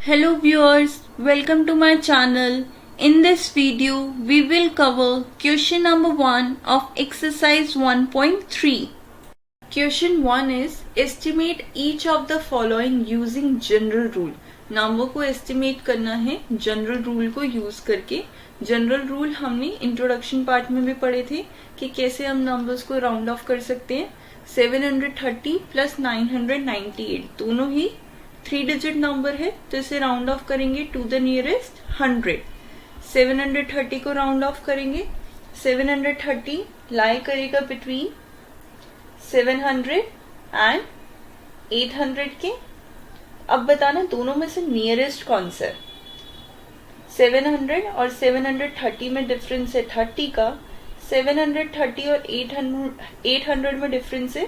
Hello viewers, welcome to my channel. In this video, we will cover question number 1 of exercise 1.3. Question 1 is estimate each of the following using general rule. Number को estimate करना है general rule को use करके. General rule हमने introduction part में भी पढ़े थे कि कैसे हम नंबर्स को राउंड ऑफ कर सकते हैं. 730 प्लस 998 दोनों ही 3 डिजिट नंबर है, तो इसे राउंड ऑफ करेंगे टू द नियरेस्ट 100. 730 को राउंड ऑफ करेंगे. 730 लाई करेगा बिटवीन 700 एंड 800 के. अब बताना दोनों में से नियरेस्ट कौन सा है. 700 और 730 में डिफरेंस है 30 का. 730 और 800 में डिफरेंस है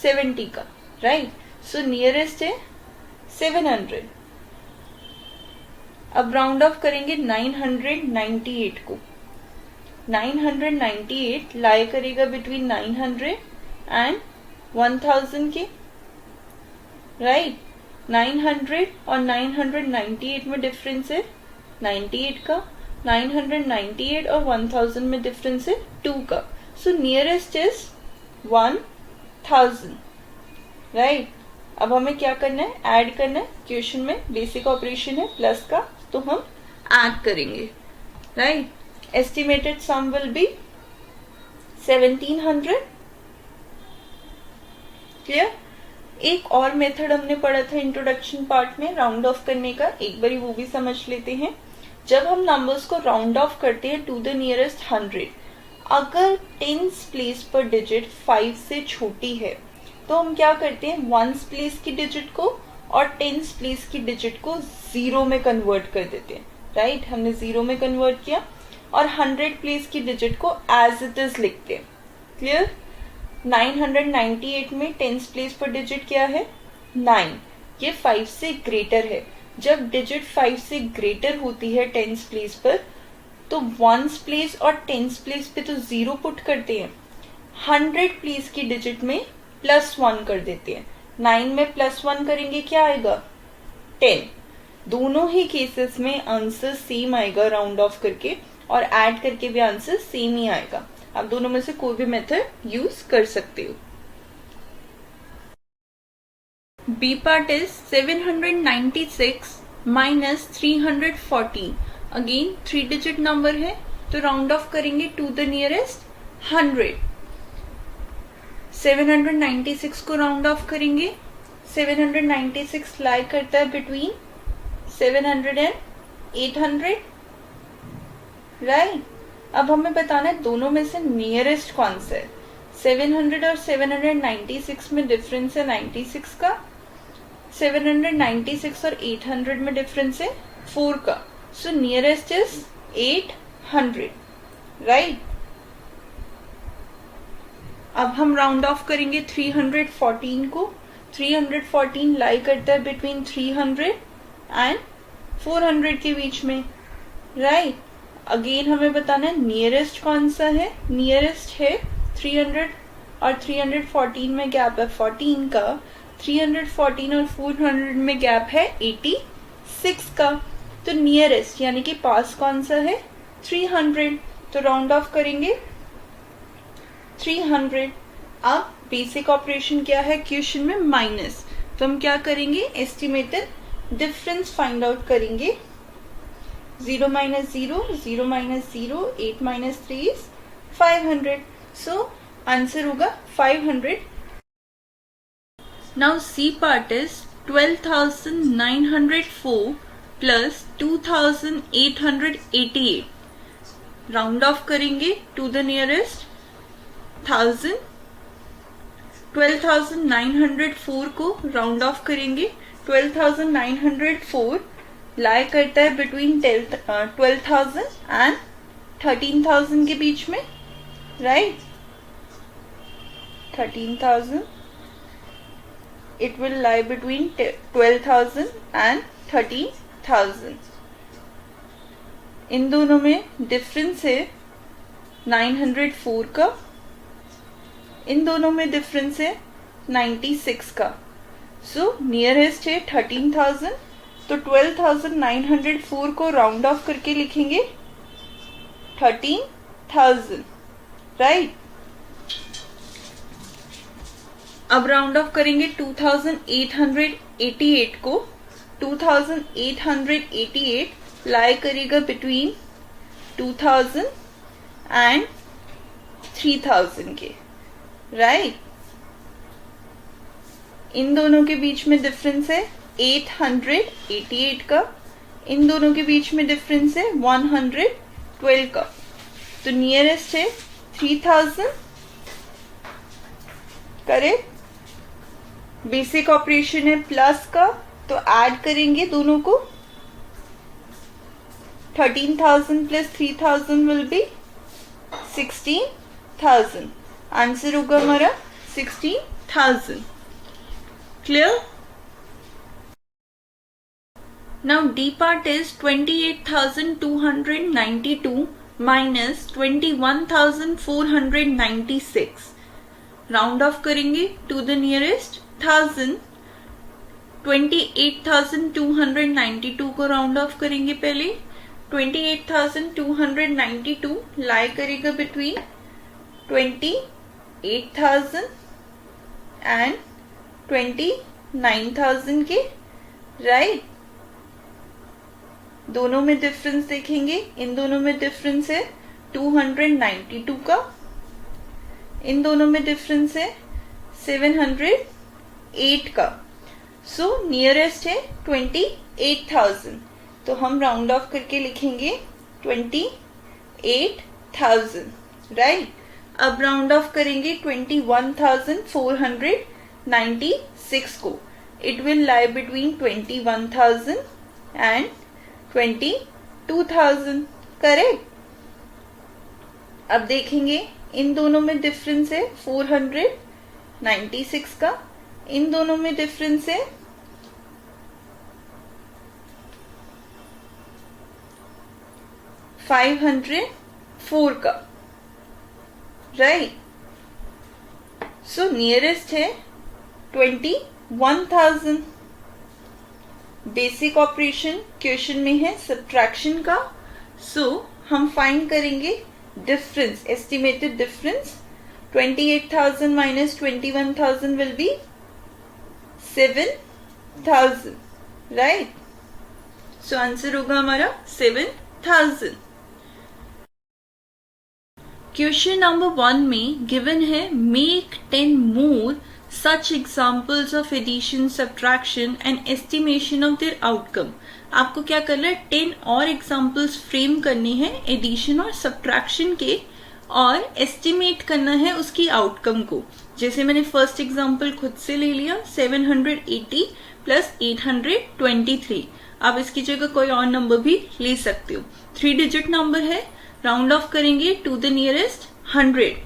70 का. राइट. सो नियरेस्ट है 700. अब राउंड ऑफ करेंगे 998 को. 998 लाई करेगा बिटवीन 900 एंड 1000 के. राइट. 900 और 998 में डिफरेंस है 98 का. 998 और 1000 में डिफरेंस है 2 का. सो नियरेस्ट इज 1000. राइट. अब हमें क्या करना है, ऐड करना है. क्वेश्चन में बेसिक ऑपरेशन है प्लस का, तो हम ऐड करेंगे. Right. Estimated some will be 1700. Clear. एक और मेथड हमने पढ़ा था इंट्रोडक्शन पार्ट में राउंड ऑफ करने का, एक बारी वो भी समझ लेते हैं. जब हम नंबर्स को राउंड ऑफ करते हैं टू द नियरेस्ट 100, अगर टेंस प्लेस पर डिजिट 5 से छोटी है तो हम क्या करते हैं, वंस प्लेस की डिजिट को और टेंस प्लेस की डिजिट को 0 में कन्वर्ट कर देते हैं. राइट. हमने 0 में कन्वर्ट किया और 100 प्लेस की डिजिट को एज इट इज लिखते हैं. क्लियर. 998 में टेंस प्लेस पर डिजिट क्या है, 9. ये 5 से ग्रेटर है. जब डिजिट 5 से ग्रेटर होती है टेंस प्लेस पर, तो वंस प्लेस और टेंस प्लेस पे तो 0 पुट करते हैं. 100 प्लेस की डिजिट में +1 कर देते हैं. 9 में +1 करेंगे क्या आएगा, 10. दोनों ही केसेस में आंसर सेम आएगा राउंड ऑफ करके, और ऐड करके भी आंसर सेम ही आएगा. आप दोनों में से कोई भी मेथड यूज कर सकते हो. B part is 796 minus 314. Again 3 digit number है, तो राउंड ऑफ करेंगे टू द नियरेस्ट 100. 796 को राउंड ऑफ करेंगे. 796 लाई करता है बिटवीन 700 एंड 800. राइट. अब हमें बताना है दोनों में से नियरेस्ट कौन सा है. 700 और 796 में डिफरेंस है 96 का. 796 और 800 में डिफरेंस है 4 का. सो नियरेस्ट इज 800. राइट. अब हम राउंड ऑफ करेंगे 314 को. 314 लाई करता है बिटवीन 300 एंड 400 के बीच में. राइट. अगेन हमें बताना है नियरेस्ट कौन सा है. नियरेस्ट है 300 और 314 में गैप है 14 का. 314 और 400 में गैप है 86 का. तो नियरेस्ट यानी कि पास कौन सा है, 300. तो राउंड ऑफ करेंगे 300. अब बेसिक ऑपरेशन क्या है क्वेश्चन में, माइनस. तो हम क्या करेंगे, एस्टिमेटेड डिफरेंस फाइंड आउट करेंगे. 0 minus 0, 0 minus 0, 8 minus 3 is 500. So answer होगा 500. Now C part is 12,904 plus 2,888. Round off करेंगे टू द नियरेस्ट 1000. 12,904 को राउंड ऑफ करेंगे. 12,904 लाई करता है बिटवीन 12,000 एंड 13,000 के बीच में. Right. 13,000 it will lie between 12,000 and 13,000. इन दोनों में डिफरेंस है 904 का. इन दोनों में डिफरेंस है 96 का. सो नियरेस्ट है 13,000 तो 12,904 को राउंड ऑफ करके लिखेंगे 13,000, राइट। अब राउंड ऑफ करेंगे 2888 को। 2888 लाई करेगा बिटवीन 2000 एंड 3000 के, राइट। इन दोनों के बीच में डिफरेंस है 888 का, इन दोनों के बीच में डिफरेंस है 112 का। तो नियरेस्ट है 3000, करेक्ट। बेसिक ऑपरेशन है प्लस का, तो ऐड करेंगे दोनों को। 13,000 प्लस 3,000 विल बी 16,000। आंसर होगा हमारा 16,000। Clear? Now D part is 28,292 minus 21,496. Round off करेंगे टू द नियरेस्ट 1000। 28,292 को राउंड ऑफ करेंगे पहले। 28,292 लाई करेगा बिटवीन 28,000 एंड 29,000 के, राइट। दोनों में डिफरेंस देखेंगे, इन दोनों में डिफरेंस है 292 का, इन दोनों में डिफरेंस है 708 का। सो नियरेस्ट है 28,000, तो हम राउंड ऑफ करके लिखेंगे 28,000, राइट। अब राउंड ऑफ करेंगे 21,496 को। It will lie between 21,000 and 22,000, correct. अब देखेंगे इन दोनों में डिफरेंस है 496 का, इन दोनों में डिफरेंस है 504 का, राइट। सो नियरेस्ट है 21,000। बेसिक ऑपरेशन क्वेश्चन में है सब्ट्रैक्शन का, सो हम फाइंड करेंगे difference, estimated difference. 28,000 minus 21,000 will be 7,000, right. So answer होगा हमारा 7,000। क्वेश्चन नंबर 1 में गिवन है make 10 more such examples of addition, subtraction and estimation of their outcome। आपको क्या करना है, 10 और एग्जाम्पल्स फ्रेम करने हैं एडिशन और सब्ट्रैक्शन के, और एस्टिमेट करना है उसकी आउटकम को। जैसे मैंने फर्स्ट एग्जाम्पल खुद से ले लिया 780 प्लस 823। आप इसकी जगह कोई और नंबर भी ले सकते हो। 3 डिजिट नंबर है, राउंड ऑफ करेंगे टू द नियरेस्ट 100।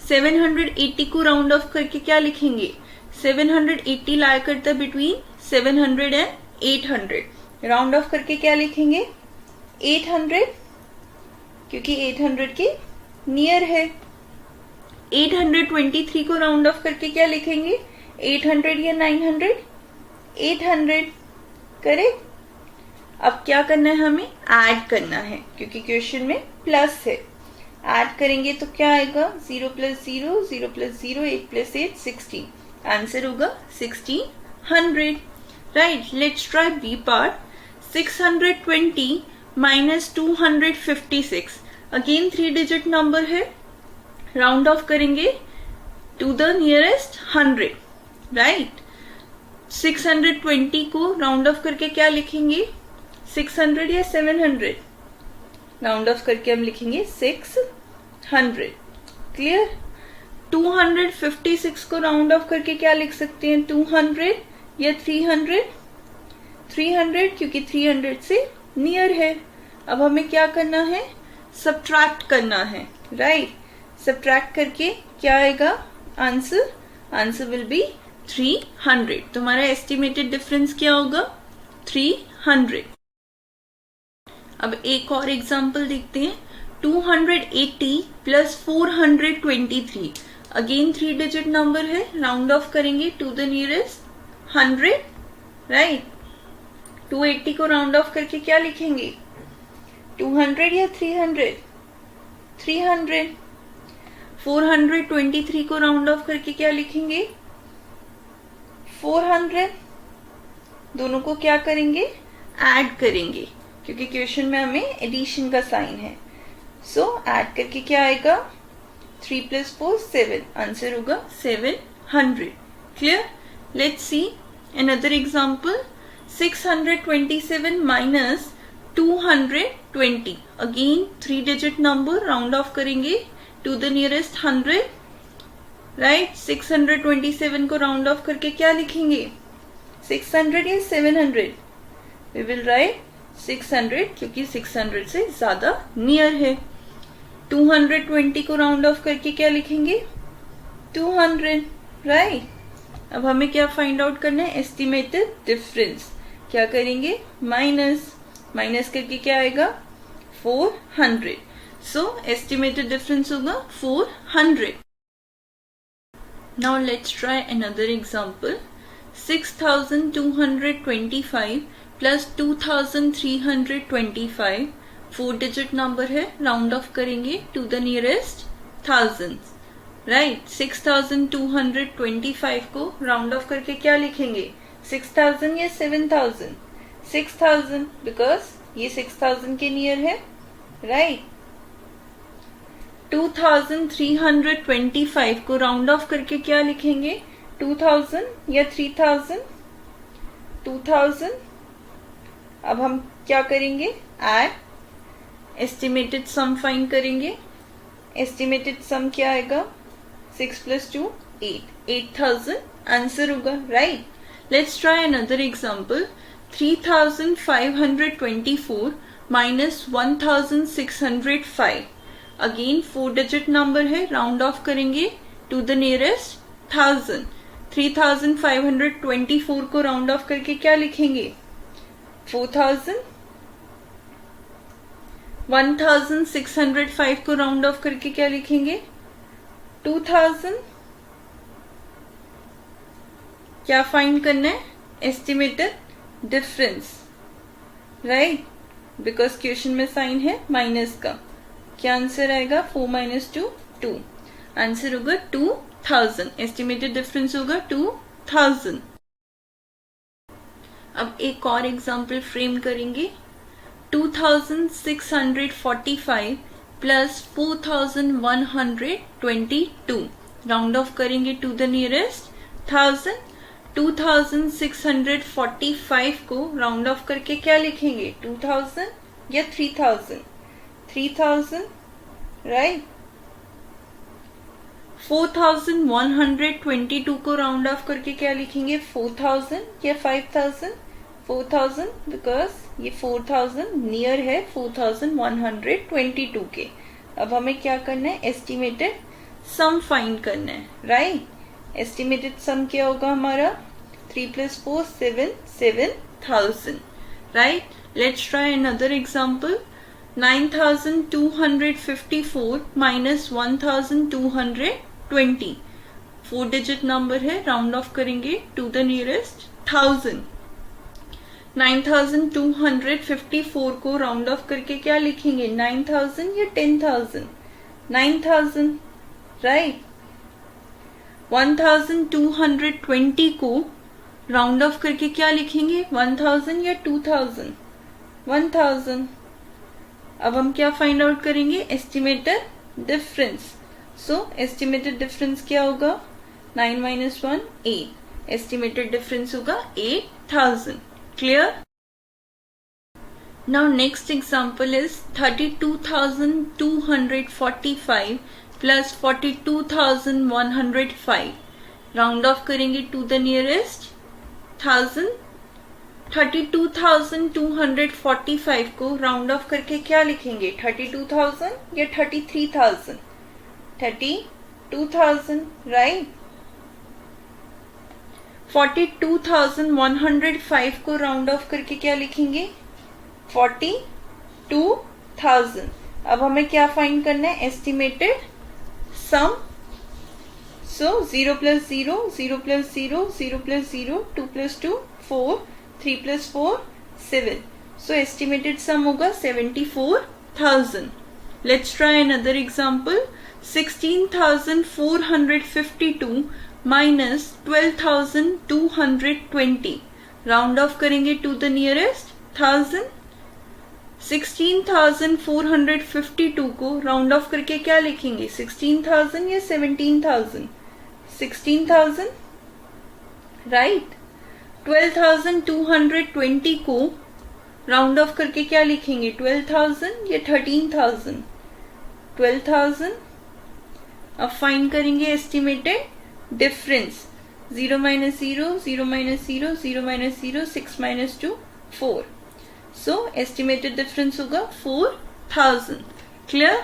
780 को राउंड ऑफ करके क्या लिखेंगे, 780 लाई करता है बिटवीन 700 एंड 800। राउंड ऑफ करके क्या लिखेंगे 800, क्योंकि 800 के नियर है। 823 को राउंड ऑफ करके क्या लिखेंगे 800 या 900, 800, करेक्ट। अब क्या करना है, हमें ऐड करना है, क्योंकि क्वेश्चन में प्लस है। ऐड करेंगे तो क्या आएगा, 0 प्लस 0, 0 प्लस 0, 8 प्लस 8, 16। आंसर होगा 1600, right. Let's try B part. 620 minus 256, again 3 digit number है, राउंड ऑफ करेंगे टू द नियरेस्ट 100, राइट। 620 को राउंड ऑफ करके क्या लिखेंगे 600 या 700, राउंड ऑफ करके हम लिखेंगे 600, क्लियर। 256 को राउंड ऑफ करके क्या लिख सकते हैं 200 या 300, 300 क्योंकि 300 से नियर है। अब हमें क्या करना है, सब्ट्रैक्ट करना है, राइट। सब्ट्रैक्ट करके क्या आएगा आंसर, आंसर विल बी 300। तुम्हारा एस्टिमेटेड डिफरेंस क्या होगा 300। अब एक और एग्जांपल देखते हैं। 280 प्लस 423, अगेन 3 डिजिट नंबर है, राउंड ऑफ करेंगे टू द नियरेस्ट 100, राइट। 280 को राउंड ऑफ करके क्या लिखेंगे? 200 या 300? 300। 423 को राउंड ऑफ करके क्या लिखेंगे? 400। दोनों को क्या करेंगे? ऐड करेंगे, क्योंकि क्वेश्चन में हमें एडिशन का साइन है। सो ऐड करके क्या आएगा? 3 + 4 7। आंसर होगा 700। Clear? Let's see another example. 627 minus 220. Again 3-digit number, round off करेंगे to the nearest 100. Right? 627 को round off करके क्या लिखेंगे? 600 या 700? We will write 600 क्योंकि 600 से ज्यादा नियर है। 220 को राउंड ऑफ करके क्या लिखेंगे? 200। राइट? अब हमें क्या फाइंड आउट करना है? Estimated difference. क्या करेंगे? माइनस करके क्या आएगा? 400। सो एस्टिमेटेड डिफरेंस होगा 400। Now let's try another example. 6225 plus 2325 4-digit number है, राउंड ऑफ करेंगे to the nearest thousands. Right? 6225 को राउंड ऑफ करके क्या लिखेंगे? 6000 या 7000? 6000, बिकॉज ये 6000 के नियर है। राइट? 2325 को राउंड ऑफ करके क्या लिखेंगे? 2000 या 3000? 2000। अब हम क्या करेंगे? ऐड एस्टिमेटेड सम फाइंड करेंगे। एस्टिमेटेड सम क्या आएगा? 6 + 2 8। 8000 आंसर होगा। Right? Let's try another example. 3524 minus 1605। Again 4-digit number है, राउंड ऑफ करेंगे टू द नियरेस्ट 1000। 3524 को राउंड ऑफ करके क्या लिखेंगे? 4000। 1605 को राउंड ऑफ करके क्या लिखेंगे? 2000। क्या फाइंड करना है? Estimated difference. Right? Because question में साइन है माइनस का। क्या आंसर आएगा? 4 - 2 2। आंसर होगा 2000। एस्टिमेटेड डिफरेंस होगा 2000। अब एक और एग्जांपल फ्रेम करेंगे। 2645 प्लस 4122 राउंड ऑफ करेंगे टू द नियरेस्ट 1000। 2645 को राउंड ऑफ करके क्या लिखेंगे? 2000 या 3000? 3000। राइट? 4122 को राउंड ऑफ करके क्या लिखेंगे? 4000 या 5000? 4000, बिकॉज ये 4000 नियर है 4122 के। अब हमें क्या करना है? एस्टिमेटेड सम फाइंड करना है। राइट? एस्टिमेटेड सम क्या होगा हमारा? 3 + 4 7 7000। Right? Let's try another example. 9254 minus 1220। 4-digit number है, राउंड ऑफ करेंगे टू द नियरेस्ट 1000। 9254 को राउंड ऑफ करके क्या लिखेंगे? 9000 या 10000? 9000। राइट? 1220 को राउंड ऑफ करके क्या लिखेंगे? 1000 या 2000? 1000। अब हम क्या फाइंड आउट करेंगे? Estimated difference. So estimated difference क्या होगा? 9 - 1 8। एस्टिमेटेड डिफरेंस होगा 8000। Clear? Now next example is 32,245 plus 42,105. Round off करेंगे to the nearest 1000. 32,245 को राउंड ऑफ करके क्या लिखेंगे? 32,000 या 33,000? 32,000। राइट? 42,105 को राउंड ऑफ करके क्या लिखेंगे? 42,000। अब हमें क्या फाइंड करना है? Estimated sum. So 0 + 0 0 + 0 0 + 0 2 + 2 4 3 + 4 7. So estimated sum होगा 74,000. Let's try another example. 16,452 minus 12,220. Round off करेंगे to the nearest 1000. 16,452 को राउंड ऑफ करके क्या लिखेंगे? 16,000 या 17,000? 16,000, राइट. 12,220 को राउंड ऑफ करके क्या लिखेंगे? 12,000 या 13,000? 12,000. अब फाइंड करेंगे estimated difference. 0 minus 0, 0 minus 0, 0 minus 0, 6 minus 2, 4. So estimated difference होगा 4,000. Clear?